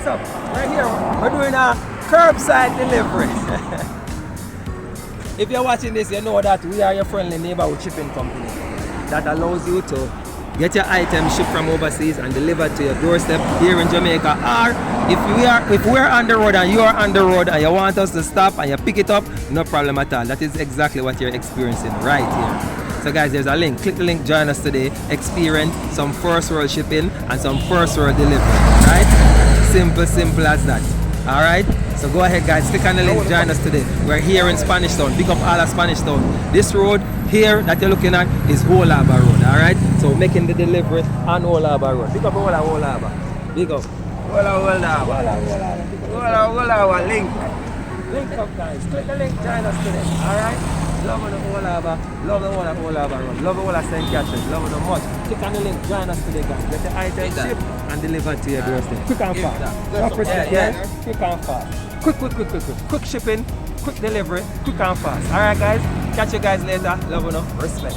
up? We're here. We're doing a curbside delivery. If you're watching this, you know that we are your friendly neighborhood shipping company that allows you to get your items shipped from overseas and delivered to your doorstep here in Jamaica. Or if we're on the road and you are on the road and you want us to stop and you pick it up, no problem at all. That is exactly what you're experiencing right here. So guys, there's a link. Click the link, join us today. Experience some first world shipping and some first world delivery. Right? Simple as that. Alright? So go ahead guys, click on the link, join us today. We're here in Spanish Town. Pick up all of Spanish Town. This road here that you're looking at is Whole Harbour Road. Alright? So making the delivery on Whole Harbour Road. Pick up Whole Harbour. Big up. Whole Harbour. Link. Link up guys. Click the link, join us today. Alright? Love on the Whole Harbour. Love the one at Whole Harbour Road. Love the one at St. Catherine. Love it much. Click on the link, join us today guys. Get the item shipped and delivered to your doorstep. Quick and fast. Quick and fast. Quick shipping, quick delivery, quick and fast. Alright guys, catch you guys later. Love you, respect.